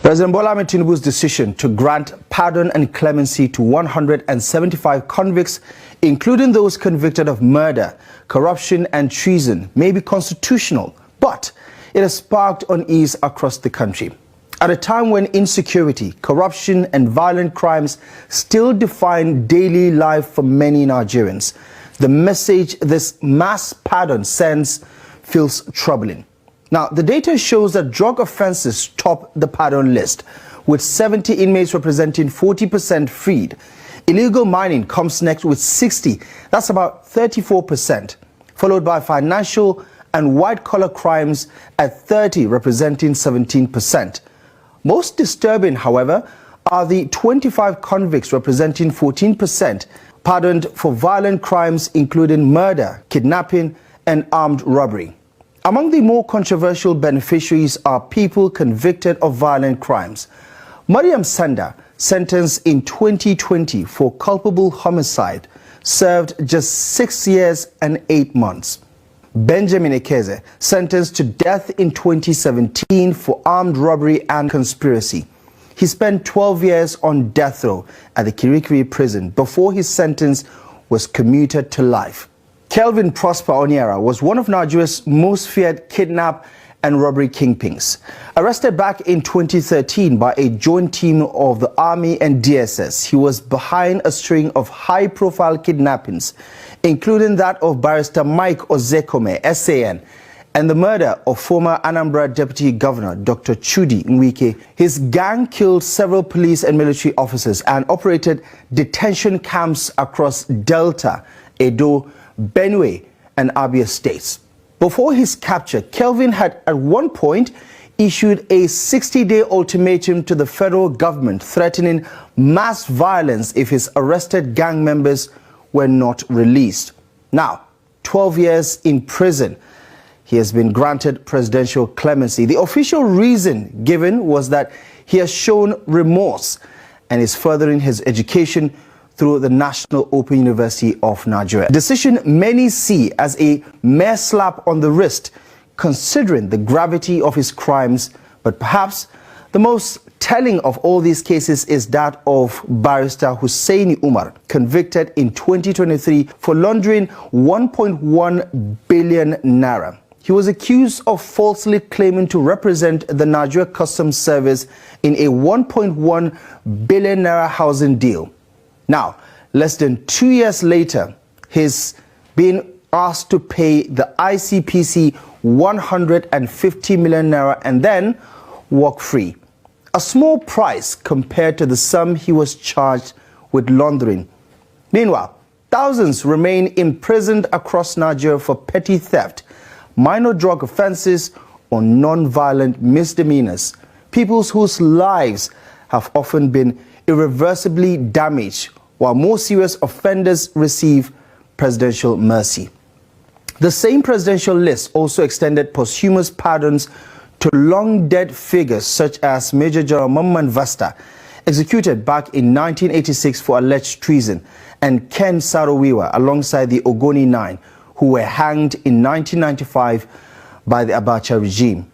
President Bola Ahmed Tinubu's decision to grant pardon and clemency to 175 convicts, including those convicted of murder, corruption and treason, may be constitutional, but it has sparked unease across the country. At a time when insecurity, corruption and violent crimes still define daily life for many Nigerians, the message this mass pardon sends feels troubling. Now, the data shows that drug offenses top the pardon list, with 70 inmates representing 40% freed. Illegal mining comes next with 60, that's about 34%, followed by financial and white-collar crimes at 30, representing 17%. Most disturbing, however, are the 25 convicts representing 14%, pardoned for violent crimes including murder, kidnapping and armed robbery. Among the more controversial beneficiaries are people convicted of violent crimes. Mariam Sanda, sentenced in 2020 for culpable homicide, served just 6 years and 8 months. Benjamin Ekeze, sentenced to death in 2017 for armed robbery and conspiracy. He spent 12 years on death row at the Kirikiri prison before his sentence was commuted to life. Kelvin Prosper Oniara was one of Nigeria's most feared kidnap and robbery kingpins. Arrested back in 2013 by a joint team of the Army and DSS, he was behind a string of high-profile kidnappings, including that of barrister Mike Ozekome, SAN, and the murder of former Anambra Deputy Governor Dr. Chudi Nwike. His gang killed several police and military officers and operated detention camps across Delta, Edo, Benue and Abia states. Before his capture, Kelvin had at one point issued a 60-day ultimatum to the federal government threatening mass violence if his arrested gang members were not released. Now, 12 years in prison, he has been granted presidential clemency. The official reason given was that he has shown remorse and is furthering his education through the National Open University of Nigeria. A decision many see as a mere slap on the wrist, considering the gravity of his crimes. But perhaps the most telling of all these cases is that of barrister Hussaini Umar, convicted in 2023 for laundering 1.1 billion naira. He was accused of falsely claiming to represent the Nigeria Customs Service in a 1.1 billion naira housing deal. Now, less than 2 years later, he's been asked to pay the ICPC 150 million naira and then walk free. A small price compared to the sum he was charged with laundering. Meanwhile, thousands remain imprisoned across Nigeria for petty theft, minor drug offenses, or non-violent misdemeanors. People whose lives have often been irreversibly damaged, while more serious offenders receive presidential mercy. The same presidential list also extended posthumous pardons to long-dead figures such as Major General Mamman Vasta, executed back in 1986 for alleged treason, and Ken Saro-Wiwa alongside the Ogoni Nine, who were hanged in 1995 by the Abacha regime.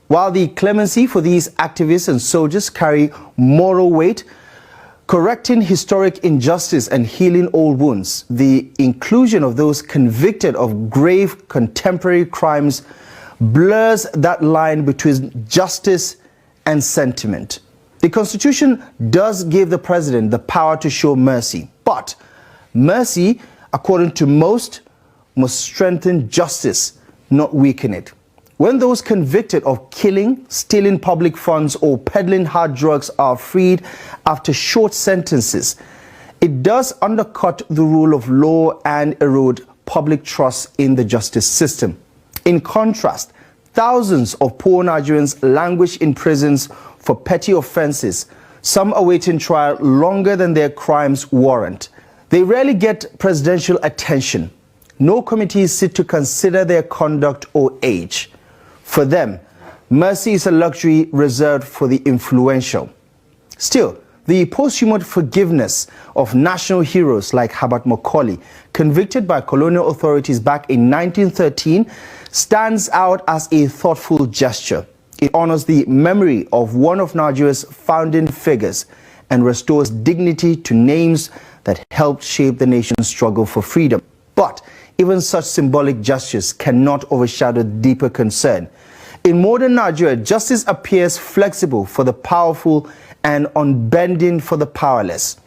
While the clemency for these activists and soldiers carry moral weight, correcting historic injustice and healing old wounds, the inclusion of those convicted of grave contemporary crimes blurs that line between justice and sentiment. The Constitution does give the president the power to show mercy, but mercy, according to most, must strengthen justice, not weaken it. When those convicted of killing, stealing public funds or peddling hard drugs are freed after short sentences, it does undercut the rule of law and erode public trust in the justice system. In contrast, thousands of poor Nigerians languish in prisons for petty offenses, some awaiting trial longer than their crimes warrant. They rarely get presidential attention. No committees sit to consider their conduct or age. For them, mercy is a luxury reserved for the influential. Still, the posthumous forgiveness of national heroes like Herbert Macaulay, convicted by colonial authorities back in 1913, stands out as a thoughtful gesture. It honors the memory of one of Nigeria's founding figures and restores dignity to names that helped shape the nation's struggle for freedom. But even such symbolic gestures cannot overshadow deeper concern. In modern Nigeria, justice appears flexible for the powerful and unbending for the powerless.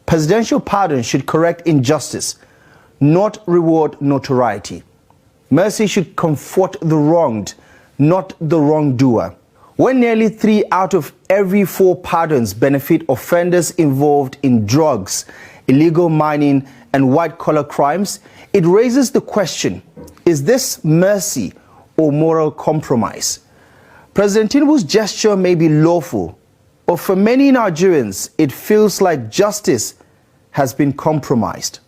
Presidential pardon should correct injustice, not reward notoriety. Mercy should comfort the wronged, not the wrongdoer. When nearly 3 out of every 4 pardons benefit offenders involved in drugs, illegal mining, and white-collar crimes, it raises the question, is this mercy or moral compromise? President Tinubu's gesture may be lawful, but for many Nigerians, it feels like justice has been compromised.